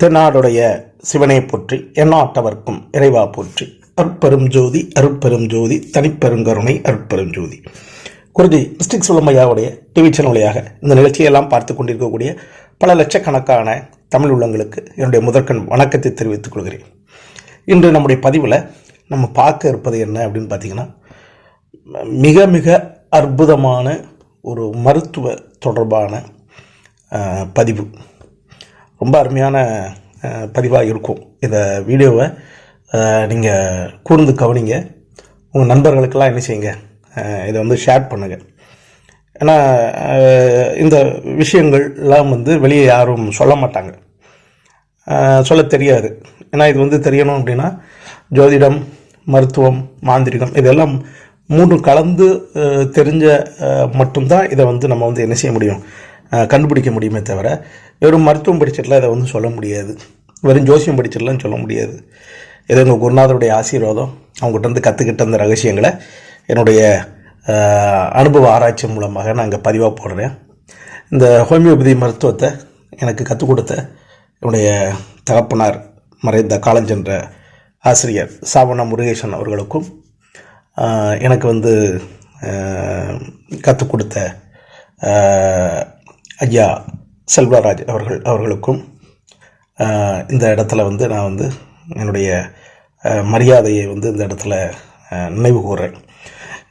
தென்னாடுடைய சிவனை போற்றி எண்ணாட்டவர்க்கும் இறைவா போற்றி அருட்பெரும் ஜோதி அருட்பெரும் ஜோதி தனிப்பெருங்கருணை அருட்பெரும் ஜோதி. குருஜி மிஸ்டிக் சுலமையாவுடைய டிவி சேனல் வழியாக இந்த நிகழ்ச்சியெல்லாம் பார்த்து கொண்டிருக்கக்கூடிய பல லட்சக்கணக்கான தமிழ் உள்ளங்களுக்கு என்னுடைய முதற்கண் வணக்கத்தை தெரிவித்துக் கொள்கிறேன். இன்று நம்முடைய பதிவில் நம்ம பார்க்க இருப்பது என்ன அப்படின்னு பார்த்தீங்கன்னா, மிக மிக அற்புதமான ஒரு மருத்துவ தொடர்பான பதிவு. ரொம்ப அருமையான பதிவாக இருக்கும். இந்த வீடியோவை நீங்கள் கூர்ந்து கவனிங்க. உங்கள் நண்பர்களுக்கெல்லாம் என்ன செய்யுங்க, இதை வந்து ஷேர் பண்ணுங்கள். ஏன்னா இந்த விஷயங்கள்லாம் வெளியே யாரும் சொல்ல மாட்டாங்க, சொல்ல தெரியாது. ஏன்னா இது தெரியணும் அப்படின்னா ஜோதிடம், மருத்துவம், மாந்திரிகம் இதெல்லாம் மூன்று கலந்து தெரிஞ்ச மட்டும்தான் இதை நம்ம என்ன செய்ய முடியும், கண்டுபிடிக்க முடியுமே தவிர வெறும் மருத்துவம் படிச்சிடலாம் இதை சொல்ல முடியாது, வெறும் ஜோசியம் படிச்சிடலாம் சொல்ல முடியாது. இது எங்கள் குருநாதருடைய ஆசீர்வாதம். அவங்ககிட்ட கற்றுக்கிட்ட அந்த ரகசியங்களை என்னுடைய அனுபவ ஆராய்ச்சி மூலமாக நான் இங்கே பதிவாக போடுறேன். இந்த ஹோமியோபதி மருத்துவத்தை எனக்கு கற்றுக் கொடுத்த என்னுடைய தகப்பனார் மறைந்த காலஞ்சென்ற ஆசிரியர் சாவண்ணா முருகேசன் அவர்களுக்கும், எனக்கு கற்றுக் கொடுத்த ஐயா செல்வராஜ் அவர்களுக்கும் இந்த இடத்துல நான் என்னுடைய மரியாதையை இந்த இடத்துல நினைவு கூறுறேன்.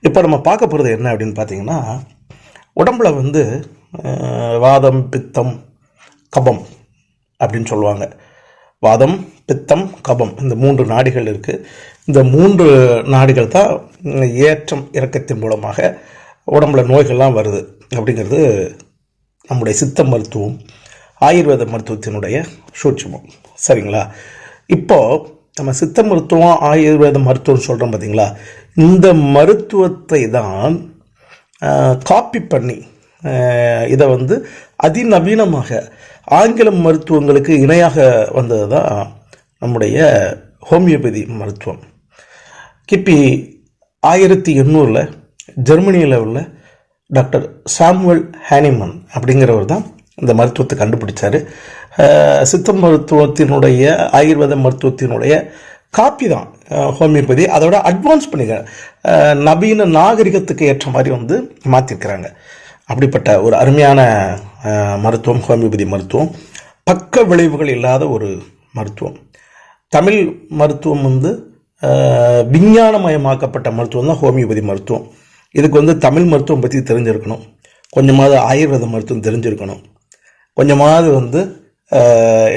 இப்போ நம்ம பார்க்க போகிறது என்ன அப்படின்னு பார்த்தீங்கன்னா, உடம்புல வாதம், பித்தம், கபம் அப்படின்னு சொல்லுவாங்க. வாதம், பித்தம், கபம் இந்த மூன்று நாடிகள் இருக்குது. இந்த மூன்று நாடிகள் தான் ஏற்றம் இறக்கத்தின் மூலமாக உடம்புல நோய்கள்லாம் வருது அப்படிங்கிறது நம்முடைய சித்த மருத்துவம், ஆயுர்வேத மருத்துவத்தினுடைய சூட்சுமம். சரிங்களா? இப்போது நம்ம சித்த மருத்துவம், ஆயுர்வேத மருத்துவம் சொல்கிறோம் பார்த்தீங்களா, இந்த மருத்துவத்தை தான் காப்பி பண்ணி இதை அதிநவீனமாக ஆங்கில மருத்துவங்களுக்கு இணையாக வந்தது தான் நம்முடைய ஹோமியோபதி மருத்துவம். கிபி 1800 ஜெர்மனியில் உள்ள டாக்டர் சாமுவல் ஹானிமன் அப்படிங்கிறவர் தான் இந்த மருத்துவத்தை கண்டுபிடிச்சார். சித்த மருத்துவத்தினுடைய, ஆயுர்வேத மருத்துவத்தினுடைய காப்பி தான் ஹோமியோபதி. அதோட அட்வான்ஸ் பண்ணிக்க நவீன நாகரிகத்துக்கு ஏற்ற மாதிரி மாற்றிருக்கிறாங்க. அப்படிப்பட்ட ஒரு அருமையான மருத்துவம் ஹோமியோபதி மருத்துவம். பக்க விளைவுகள் இல்லாத ஒரு மருத்துவம். தமிழ் மருத்துவம் விஞ்ஞானமயமாக்கப்பட்ட மருத்துவம் தான் ஹோமியோபதி மருத்துவம். இதுக்கு தமிழ் மருத்துவம் பற்றி தெரிஞ்சிருக்கணும், கொஞ்சமாவது ஆயுர்வேத மருத்துவம் தெரிஞ்சிருக்கணும், கொஞ்சமாவது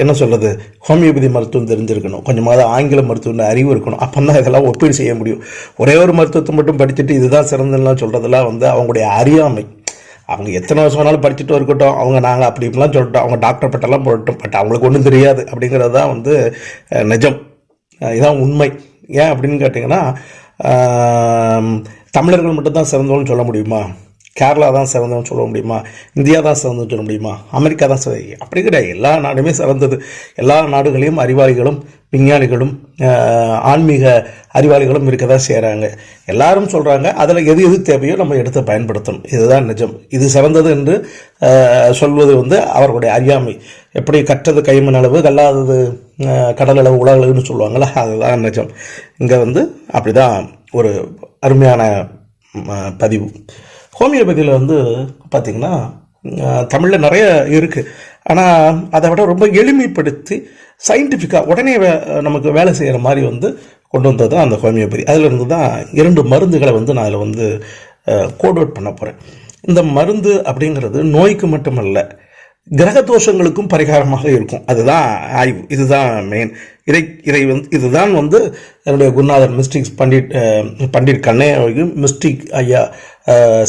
என்ன சொல்கிறது, ஹோமியோபதி மருத்துவம் தெரிஞ்சிருக்கணும், கொஞ்சமாவது ஆங்கில மருத்துவம் அறிவு இருக்கணும். அப்போ தான் இதெல்லாம் ஒப்பீடு செய்ய முடியும். ஒரே ஒரு மருத்துவத்தை மட்டும் படிச்சுட்டு இதுதான் சிறந்ததுலாம் சொல்கிறதெல்லாம் அவங்களுடைய அறியாமை. அவங்க எத்தனை வருஷம் வேணாலும் படிச்சுட்டு இருக்கட்டும், அவங்க நாங்கள் அப்படி இப்படிலாம் சொல்லிட்டோம், அவங்க டாக்டர் பட்டெல்லாம் போட்டோம், பட் அவங்களுக்கு ஒன்றும் தெரியாது அப்படிங்கிறது தான் நிஜம். இதுதான் உண்மை. ஏன் அப்படின்னு கேட்டிங்கன்னா, தமிழர்கள் மட்டும்தான் சிறந்தவன்னு சொல்ல முடியுமா? கேரளா தான் சிறந்தவன்னு சொல்ல முடியுமா? இந்தியா தான் சிறந்ததுன்னு சொல்ல முடியுமா? அமெரிக்கா தான் அப்படி கிடையாது. எல்லா நாடுமே சிறந்தது. எல்லா நாடுகளையும் அறிவாளிகளும், விஞ்ஞானிகளும், ஆன்மீக அறிவாளிகளும் இருக்க தான் செய்கிறாங்க. எல்லாரும் சொல்கிறாங்க. அதில் எது எது தேவையோ நம்ம எடுத்து பயன்படுத்தணும். இதுதான் நிஜம். இது சிறந்தது என்று சொல்வது அவர்களுடைய அறியாமை. எப்படி கற்றது கைமண் அளவு, கல்லாதது கடல் அளவு, உலகளவுன்னு சொல்லுவாங்களா, அதுதான் நிஜம். இங்கே அப்படி தான் ஒரு அருமையான பதிவு. ஹோமியோபதியில் பார்த்திங்கன்னா தமிழில் நிறைய இருக்குது. ஆனால் அதை விட ரொம்ப எளிமைப்படுத்தி சயின்டிஃபிக்காக உடனே நமக்கு வேலை செய்கிற மாதிரி கொண்டு வந்தது தான் அந்த ஹோமியோபதி. அதிலிருந்து தான் 2 மருந்துகளை நான் அதில் கோட் அவுட் பண்ண போகிறேன். இந்த மருந்து அப்படிங்கிறது நோய்க்கு மட்டுமல்ல, கிரக தோஷங்களுக்கும் பரிகாரமாக இருக்கும். அதுதான் ஆய்வு. இதுதான் மெயின். இதுதான் என்னுடைய குருநாதர் மிஸ்டிக் பண்டிட் கண்ணையாவையும் மிஸ்டிக் ஐயா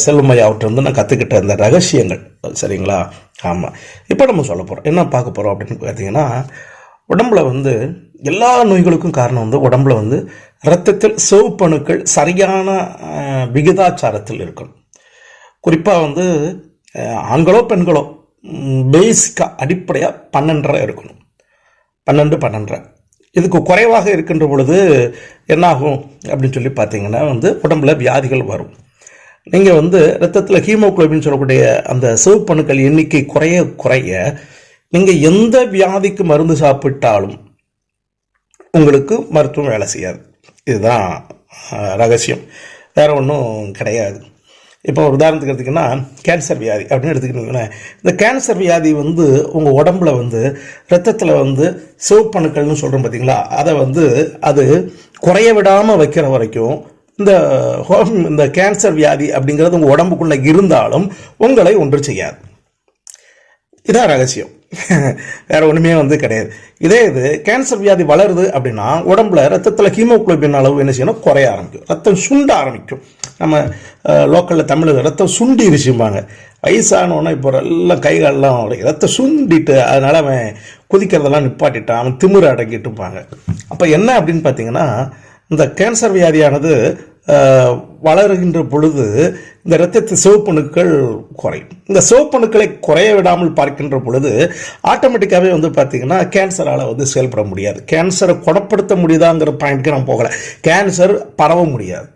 செல்வம் ஐயா அவர்கிட்ட நான் கற்றுக்கிட்ட இந்த ரகசியங்கள். சரிங்களா? ஆமாம். இப்போ நம்ம சொல்ல போகிறோம், என்ன பார்க்க போகிறோம் அப்படின்னு பார்த்தீங்கன்னா, உடம்புல எல்லா நோய்களுக்கும் காரணம் உடம்புல இரத்தத்தில் சிவப்பணுக்கள் சரியான விகிதாச்சாரத்தில் இருக்கணும். குறிப்பாக ஆண்களோ பெண்களோ பேசிக்காக அடிப்படையாக 12.5 இருக்கணும். 12 இதுக்கு குறைவாக இருக்கின்ற பொழுது என்னாகும் அப்படின்னு சொல்லி பார்த்தீங்கன்னா உடம்புல வியாதிகள் வரும். நீங்கள் ரத்தத்தில் ஹீமோகுளோபின் சொல்லக்கூடிய அந்த சிவப்பணுக்கள் எண்ணிக்கை குறைய நீங்கள் எந்த வியாதிக்கு மருந்து சாப்பிட்டாலும் உங்களுக்கு மருத்துவம் வேலை செய்யாது. இதுதான் ரகசியம், வேறு ஒன்றும் கிடையாது. இப்போ ஒரு உதாரணத்துக்கு எடுத்திங்கன்னா கேன்சர் வியாதி அப்படின்னு எடுத்துக்கிட்டிங்கன்னா, இந்த கேன்சர் வியாதி வந்து உங்கள் உடம்புல வந்து ரத்தத்தில் வந்து சிவப்பணுக்கள்னு சொல்கிறோம் பார்த்தீங்களா, அதை வந்து அது குறைய விடாமல் வைக்கிற வரைக்கும் இந்த கேன்சர் வியாதி அப்படிங்கிறது உங்கள் உடம்புக்குள்ளே இருந்தாலும் உங்களை ஒன்று செய்யாது. இதான் ரகசியம், வேற ஒன்றுமே வந்து கிடையாது. இது கேன்சர் வியாதி வளருது அப்படின்னா உடம்புல ரத்தத்தில் ஹீமோகுளோபின் அளவு என்ன செய்யணும், குறைய ஆரம்பிக்கும், ரத்தம் சுண்ட ஆரம்பிக்கும். நம்ம லோக்கலில் தமிழில் ரத்தம் சுண்டிருச்சும்பாங்க. வயசானவனா இப்போ எல்லாம் கைகாலெலாம் ரத்தம் சுண்டிட்டு அதனால் அவன் குதிக்கிறதெல்லாம் நிப்பாட்டிட்டான், அவன் திமிர அடங்கிட்டுப்பாங்க. அப்போ என்ன அப்படின்னு பார்த்தீங்கன்னா, இந்த கேன்சர் வியாதியானது வளருகின்ற பொழுது இந்த இரத்தத்து சிவப்பணுக்கள் குறையும். இந்த சிவப்பணுக்களை குறைய விடாமல் பார்க்கின்ற பொழுது ஆட்டோமேட்டிக்காகவே வந்து பார்த்தீங்கன்னா கேன்சரால் வந்து செயல்பட முடியாது. கேன்சரை குணப்படுத்த முடியுதாங்கிற பாயிண்ட்க்கு நான் போகலை. கேன்சர் பரவ முடியாது,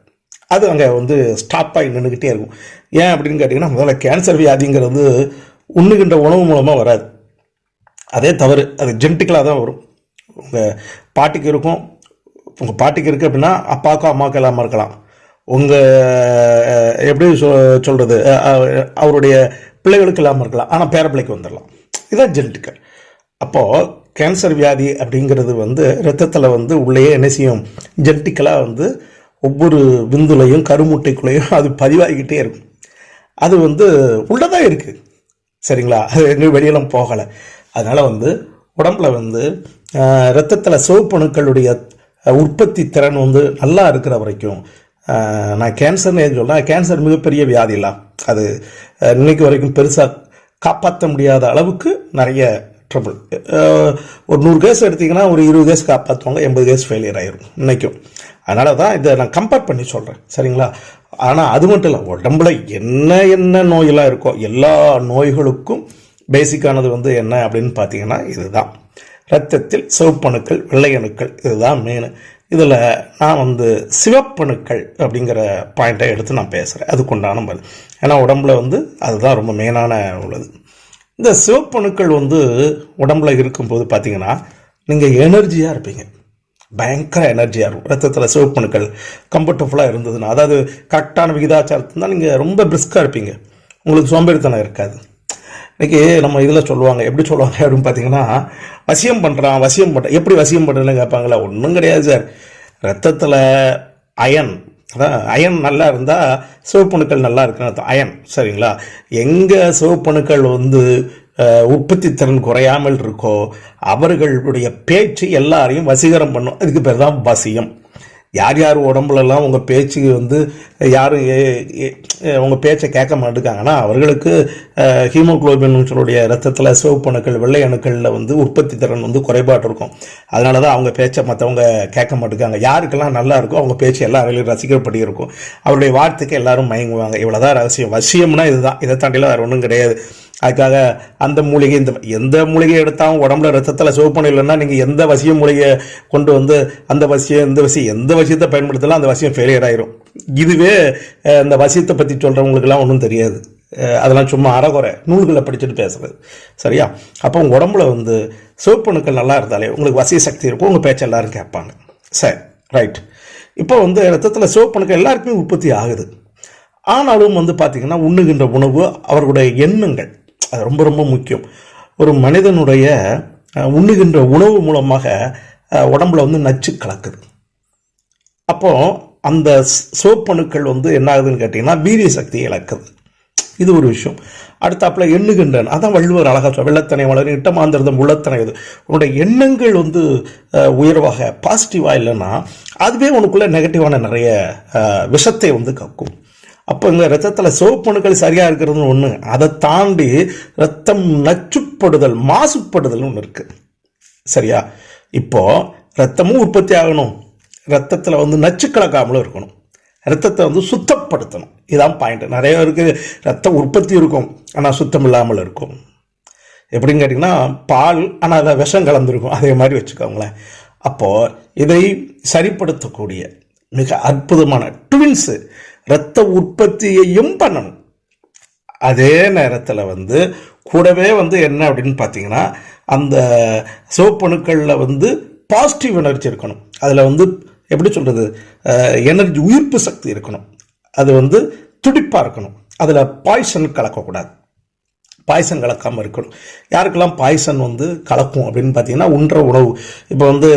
அது அங்கே வந்து ஸ்டாப் ஆகி நின்றுக்கிட்டே இருக்கும். ஏன் அப்படின்னு கேட்டிங்கன்னா, முதல்ல கேன்சர் வியாதிங்கிறது உண்ணுகின்ற உணவு மூலமாக வராது, அதே தவறு. அது ஜெனட்டிக்கலாக தான் வரும். உங்கள் பாட்டிக்கு இருக்கும், உங்கள் பாட்டிக்கு இருக்குது அப்படின்னா அப்பாவுக்கும் அம்மாவுக்கும் இல்லாமல் இருக்கலாம். உங்கள் எப்படி சொல்கிறது, அவருடைய பிள்ளைகளுக்கு இல்லாமல் இருக்கலாம், ஆனால் பேரப்பிள்ளைக்கு வந்துடலாம். இதுதான் ஜெனட்டிக்கல். அப்போது கேன்சர் வியாதி அப்படிங்கிறது வந்து ரத்தத்தில் வந்து உள்ளேயே என்ன செய்யும், ஜெனட்டிக்கலாக வந்து ஒவ்வொரு விந்துலையும் கருமுட்டைக்குள்ளேயும் அது பதிவாகிக்கிட்டே இருக்கும். அது வந்து உள்ளதாக இருக்குது, சரிங்களா, அது எங்கேயும் வெளியெல்லாம் போகலை. அதனால் வந்து உடம்புல வந்து இரத்தத்தில் சிவப்பணுக்களுடைய உற்பத்தி திறன் வந்து நல்லா இருக்கிற வரைக்கும், நான் கேன்சர்னு சொல்கிறேன், கேன்சர் மிகப்பெரிய வியாதி இல்லை, அது இன்னைக்கு வரைக்கும் பெருசாக காப்பாற்ற முடியாத அளவுக்கு நிறைய ட்ரபிள். ஒரு 100 கேஸ் எடுத்திங்கன்னா ஒரு 20 கேஸ் காப்பாற்றுவாங்க, 80 கேஸ் ஃபெயிலியர் ஆயிரும் இன்றைக்கும். அதனால தான் இதை நான் கம்பேர் பண்ணி சொல்கிறேன், சரிங்களா. ஆனால் அது மட்டும் இல்லை, உடம்புல என்ன நோயெல்லாம் இருக்கோ எல்லா நோய்களுக்கும் பேசிக்கானது வந்து என்ன அப்படின்னு பார்த்தீங்கன்னா இதுதான், இரத்தத்தில் சிவப்பணுக்கள் வெள்ளையணுக்கள், இதுதான் மெயின். இதில் நான் வந்து சிவப்பணுக்கள் அப்படிங்கிற பாயிண்ட்டை எடுத்து நான் பேசுகிறேன், அதுக்குண்டான பதில். ஏன்னா உடம்புல வந்து அதுதான் ரொம்ப மெயினான உள்ளது. இந்த சிவப்பணுக்கள் வந்து உடம்புல இருக்கும்போது பார்த்தீங்கன்னா நீங்கள் எனர்ஜியாக இருப்பீங்க, பயங்கர எனர்ஜியாக இருக்கும். ரத்தத்தில் சிவப்பணுக்கள் கம்ஃபர்டபுளாக இருந்ததுன்னா, அதாவது கரெக்டான விகிதாச்சாரத்தில் தான் நீங்கள் ரொம்ப பிரிஸ்காக இருப்பீங்க, உங்களுக்கு சோம்பேறித்தனம் இருக்காது. இன்றைக்கி நம்ம இதில் சொல்லுவாங்க, எப்படி சொல்லுவாங்க அப்படின்னு பார்த்தீங்கன்னா, வசியம் பண்ணுறான் எப்படி வசியம் பண்ணுறதுன்னு கேட்பாங்களா. ஒன்றும் கிடையாது சார், ரத்தத்தில் அயன் நல்லா இருந்தால் சிவப்பணுக்கள் நல்லா இருக்குன்னு அயன், சரிங்களா. எங்கே சிவப்பணுக்கள் வந்து உற்பத்தி திறன் குறையாமல் இருக்கோ அவர்களுடைய பேச்சு எல்லாரையும் வசீகரம் பண்ணும், அதுக்கு பேர் தான் வசியம். யார் உடம்புலலாம் உங்கள் பேச்சுக்கு வந்து யாரும் உங்கள் பேச்சை கேட்க மாட்டேங்காங்கன்னா அவர்களுக்கு ஹீமோகுளோபின் சொல்லுடைய ரத்தத்தில் சிவப்பணுக்கள் வெள்ளை அணுக்களில் வந்து உற்பத்தி திறன் வந்து குறைபாடு இருக்கும். அதனால தான் அவங்க பேச்சை மற்றவங்க கேட்க மாட்டேங்காங்க. யாருக்கெல்லாம் நல்லா இருக்கோ அவங்க பேச்சு எல்லாரையும் ரசிக்கப்படி இருக்கும், அவருடைய வார்த்தைக்கு எல்லாரும் மயங்குவாங்க. இவ்வளோதான் ரகசியம். வசியம்னா இதுதான், இதை தாண்டிலாம் வேறு ஒன்றும் கிடையாது. அதுக்காக அந்த மூலிகை எந்த மூலிகை எடுத்தாலும் உடம்புல ரத்தத்தில் சிவப்பணு இல்லைன்னா நீங்கள் எந்த வசிய மூலிகை கொண்டு வந்து அந்த வசியம் எந்த வசியத்தை பயன்படுத்தலாம், அந்த வசியம் ஃபெயிலியர் ஆயிரும். இதுவே இந்த வசியத்தை பற்றி சொல்கிறவங்களுக்கெல்லாம் ஒன்றும் தெரியாது, அதெல்லாம் சும்மா அறகுறை நூல்களை படிச்சுட்டு பேசுறது, சரியா. அப்போ உங்கள் உடம்புல வந்து சிவப்பணுக்கள் நல்லா இருந்தாலே உங்களுக்கு வசிய சக்தி இருக்கும், உங்கள் பேச்சு எல்லாரும் கேட்பாங்க. சரி, ரைட். இப்போ வந்து ரத்தத்தில் சிவப்பணுக்கள் எல்லாருக்குமே உற்பத்தி ஆகுது. ஆனாலும் வந்து பார்த்திங்கன்னா உண்ணுகின்ற உணவு, அவர்களுடைய எண்ணங்கள், அது ரொம்ப ரொம்ப முக்கியம். ஒரு மனிதனுடைய உண்ணுகின்ற உணவு மூலமாக உடம்புல வந்து நச்சு கலக்குது. அப்போது அந்த சிவப்பணுக்கள் வந்து என்ன ஆகுதுன்னு கேட்டிங்கன்னா வீரிய சக்தியை இழக்குது. இது ஒரு விஷயம். அடுத்தாப்புல எண்ணுகின்றன, அதான் வள்ளுவர் அழகாக வெள்ளத்தனை வளரும் இட்டமாந்திரதம் உள்ளத்தனை. இது உன்னுடைய எண்ணங்கள் வந்து உயர்வாக பாசிட்டிவாக இல்லைன்னா அதுவே உனக்குள்ளே நெகட்டிவான நிறைய விஷத்தை வந்து கக்கும். அப்போ இங்கே ரத்தத்தில் சிவப்பணுக்கள் சரியாக இருக்கிறதுன்னு ஒன்று, அதை தாண்டி ரத்தம் நச்சுப்படுதல் மாசுப்படுதல்னு ஒன்று இருக்குது, சரியா. இப்போது ரத்தமும் உற்பத்தி ஆகணும், ரத்தத்தில் வந்து நச்சு கலக்காமலும் இருக்கணும், ரத்தத்தை வந்து சுத்தப்படுத்தணும். இதான் பாயிண்ட். நிறைய பேருக்கு ரத்த உற்பத்தி இருக்கும் ஆனால் சுத்தம் இல்லாமல் இருக்கும். எப்படின்னு கேட்டிங்கன்னா பால் ஆனால் அதில் விஷம் கலந்துருக்கும், அதே மாதிரி வச்சுக்கோங்களேன். அப்போது இதை சரிப்படுத்தக்கூடிய மிக அற்புதமான ட்வின்ஸு இரத்த உற்பத்தியையும் பண்ணணும். அதே நேரத்தில் வந்து கூடவே வந்து என்ன அப்படின்னு பார்த்தீங்கன்னா அந்த சிவப்பணுக்களில் வந்து பாசிட்டிவ் எனர்ஜி இருக்கணும். அதில் வந்து எப்படி சொல்கிறது, எனர்ஜி உயிர்ப்பு சக்தி இருக்கணும். அது வந்து துடிப்பாக இருக்கணும். அதில் பாய்சன் கலக்கக்கூடாது. பாய்சன் கலக்காமல் இருக்கணும். யாருக்கெல்லாம் பாய்சன் வந்து கலக்கும் அப்படின்னு பார்த்தீங்கன்னா, உண்ற உணவு, இப்போ வந்து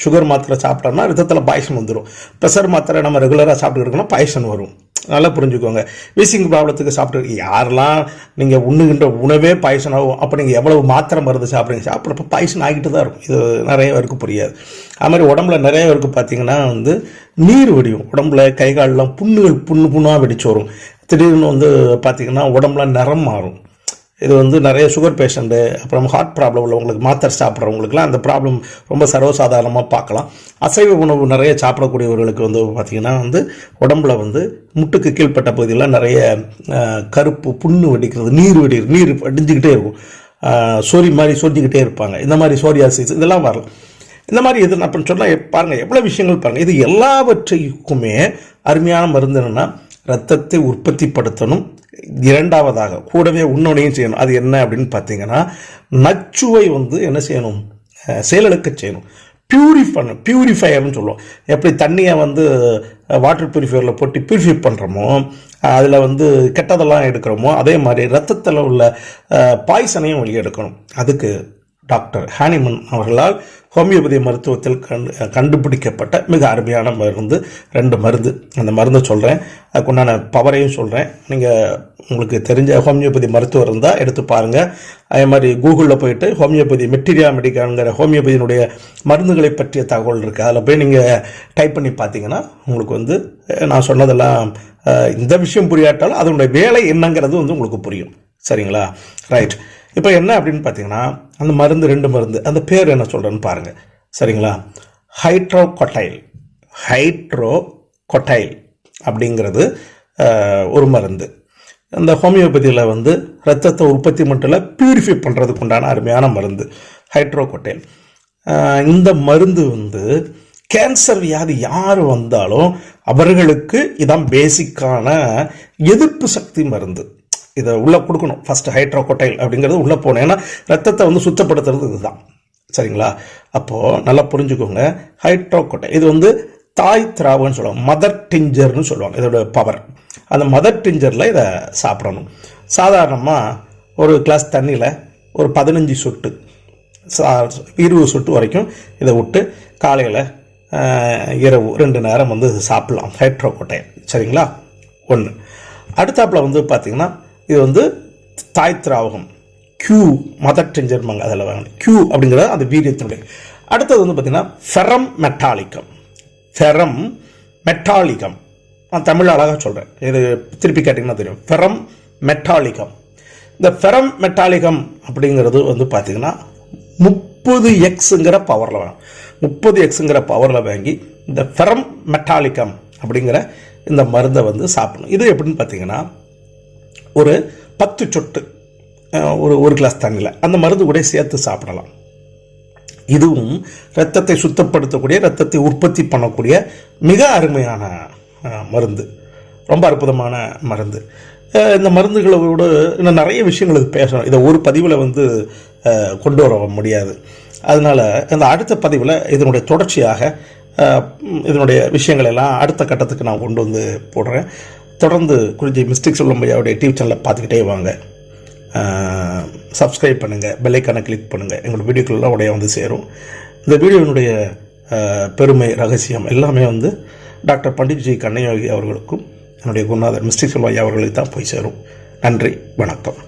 சுகர் மாத்திரை சாப்பிட்டோம்னா ரத்தத்தில் பாய்சன் வந்துடும். ப்ரெஷர் மாத்திரை நம்ம ரெகுலராக சாப்பிட்டு இருக்கோம்னா பாய்சன் வரும். நல்லா புரிஞ்சுக்கோங்க. வீசிங் ப்ராப்ளத்துக்கு சாப்பிட்டு யாரெல்லாம் நீங்கள் உண்ணுகின்ற உணவே பாய்சன் ஆகும், அப்போ நீங்கள் எவ்வளவு மாத்திரை மருந்து சாப்பிட்றப்ப பாய்சன் ஆகிட்டு தான் இருக்கும். இது நிறைய பேருக்கு புரியாது. அது மாதிரி உடம்புல நிறைய பேருக்கு பார்த்தீங்கன்னா வந்து நீர் வெடியும். உடம்புல கை காலெலாம் புண்ணாக வெடிச்சு வரும். திடீர்னு வந்து பார்த்தீங்கன்னா உடம்புல நிறம் மாறும். இது வந்து நிறைய சுகர் பேஷண்ட்டு, அப்புறம் ஹார்ட் ப்ராப்ளம் உள்ளவங்களுக்கு, மாத்திரை சாப்பிட்றவங்களுக்குலாம் அந்த ப்ராப்ளம் ரொம்ப சர்வசாதாரணமாக பார்க்கலாம். அசைவ உணவு நிறைய சாப்பிடக்கூடியவர்களுக்கு வந்து பார்த்திங்கன்னா வந்து உடம்புல வந்து முட்டுக்கு கீழ்ப்பட்ட பகுதியில் நிறைய கருப்பு புண்ணு வெடிக்கிறது, நீர் வடிஞ்சிக்கிட்டே இருக்கும். சோரி மாதிரி சொரிஞ்சிக்கிட்டே இருப்பாங்க. இந்த மாதிரி சோரியாசிஸ் இதெல்லாம் வரலாம். இந்த மாதிரி இது அப்படின்னு சொன்னால் பாருங்கள் எவ்வளோ விஷயங்கள் பாருங்கள். இது எல்லாவற்றைக்குமே அருமையான மருந்து என்னென்னா, ரத்தத்தை உற்பத்திப்படுத்தணும். இரண்டாவதாக கூடவே உன்னொன்னையும் செய்யணும். அது என்ன அப்படின்னு பார்த்தீங்கன்னா, நச்சுவை வந்து என்ன செய்யணும், செயலிழக்க செய்யணும். பியூரிஃபையர்னு சொல்லுவோம். எப்படி தண்ணியை வந்து வாட்டர் பியூரிஃபையரில் போட்டு பியூரிஃபை பண்ணுறோமோ, அதில் வந்து கெட்டதெல்லாம் எடுக்கிறோமோ, அதே மாதிரி ரத்தத்தில் உள்ள பாய்சனையும் வெளியே எடுக்கணும். அதுக்கு டாக்டர் ஹானிமன் அவர்களால் ஹோமியோபதி மருத்துவத்தில் கண்டுபிடிக்கப்பட்ட மிக அருமையான மருந்து, 2 மருந்து. அந்த மருந்தை சொல்கிறேன், அதுக்குண்டான பவரையும் சொல்கிறேன். நீங்கள் உங்களுக்கு தெரிஞ்ச ஹோமியோபதி மருத்துவர் இருந்தால் எடுத்து பாருங்கள். அதே மாதிரி கூகுளில் போயிட்டு ஹோமியோபதி மெட்டீரியா மெடிக்காங்கிற ஹோமியோபதியினுடைய மருந்துகளை பற்றிய தகவல் இருக்குது. அதில் போய் நீங்கள் டைப் பண்ணி பார்த்தீங்கன்னா உங்களுக்கு வந்து நான் சொன்னதெல்லாம் இந்த விஷயம் புரியாட்டாலும் அதனுடைய வேலை என்னங்கிறது வந்து உங்களுக்கு புரியும். சரிங்களா? ரைட். இப்போ என்ன அப்படின்னு பார்த்தீங்கன்னா, அந்த மருந்து 2 மருந்து, அந்த பேர் என்ன சொல்கிறேன்னு பாருங்கள். சரிங்களா? ஹைட்ரோகொட்டைல் அப்படிங்கிறது ஒரு மருந்து. அந்த ஹோமியோபதியில் வந்து ரத்தத்தை உற்பத்தி மட்டும் இல்லை, பியூரிஃபை பண்ணுறதுக்கு உண்டான அருமையான மருந்து ஹைட்ரோகொட்டைல். இந்த மருந்து வந்து கேன்சர் வியாதி யார் வந்தாலும் அவர்களுக்கு இதான் பேசிக்கான எதிர்ப்பு சக்தி மருந்து. இதை உள்ளே கொடுக்கணும். ஃபஸ்ட்டு ஹைட்ரோகொட்டைல் அப்படிங்கிறது உள்ளே போகணும். ஏன்னா ரத்தத்தை வந்து சுத்தப்படுத்துறது இதுதான். சரிங்களா? அப்போது நல்லா புரிஞ்சுக்கோங்க. ஹைட்ரோகொட்டைல் இது வந்து தாய் திராவகம்னு சொல்லுவாங்க, மதர் டிஞ்சர்னு சொல்லுவாங்க. இதோட பவர், அந்த மதர் டிஞ்சரில் இதை சாப்பிடணும். சாதாரணமாக ஒரு கிளாஸ் தண்ணியில் ஒரு 15 சொட்டு 20 சொட்டு வரைக்கும் இதை விட்டு காலையில் இரவு 2 நேரம் வந்து சாப்பிடலாம் ஹைட்ரோகொட்டைல். சரிங்களா? 1. அடுத்தாப்பில் வந்து பார்த்திங்கன்னா, இது வந்து தாய் திராவகம் கியூ மதர் டிஞ்சர்மாங்க, அதில் வாங்க கியூ அப்படிங்கிறது அந்த வீரியத்தினுடைய. அடுத்தது வந்து பார்த்திங்கன்னா ஃபெரம் மெட்டாலிகம். நான் தமிழ் அழகாக சொல்கிறேன், இது திருப்பி கேட்டிங்கன்னா தெரியும். ஃபெரம் மெட்டாலிகம். இந்த ஃபெரம் மெட்டாலிகம் அப்படிங்கிறது வந்து பார்த்திங்கன்னா 30x பவரில் வாங்க. 30x பவரில் வாங்கி இந்த ஃபெரம் மெட்டாலிகம் அப்படிங்கிற இந்த மருந்தை வந்து சாப்பிடணும். இது எப்படின்னு பார்த்தீங்கன்னா, ஒரு 10 சொட்டு ஒரு கிளாஸ் தண்ணியில் அந்த மருந்து கூட சேர்த்து சாப்பிடலாம். இதுவும் இரத்தத்தை சுத்தப்படுத்தக்கூடிய, இரத்தத்தை உற்பத்தி பண்ணக்கூடிய மிக அருமையான மருந்து, ரொம்ப அற்புதமான மருந்து. இந்த மருந்துகளோடு இன்னும் நிறைய விஷயங்கள் பேசணும். இதை ஒரு பதிவில் வந்து கொண்டு வர முடியாது. அதனால் இந்த அடுத்த பதிவில் இதனுடைய தொடர்ச்சியாக இதனுடைய விஷயங்கள் எல்லாம் அடுத்த கட்டத்துக்கு நான் கொண்டு வந்து போடுறேன். தொடர்ந்து குறிஞ்சி மிஸ்டிக் செல்வம் ஐயாவுடைய டிவி சேனலை பார்த்துக்கிட்டே வாங்க. சப்ஸ்கிரைப் பண்ணுங்கள், பெல் ஐக்கானை கிளிக் பண்ணுங்கள். எங்களோட வீடியோக்கள்லாம் உடைய வந்து சேரும். இந்த வீடியோனுடைய பெருமை ரகசியம் எல்லாமே வந்து டாக்டர் பண்டிட் ஜி கண்ணையோகி அவர்களுக்கும் என்னுடைய குருநாதர் மிஸ்டிக் செல்வம் ஐயா அவர்களுக்கு தான் போய் சேரும். நன்றி, வணக்கம்.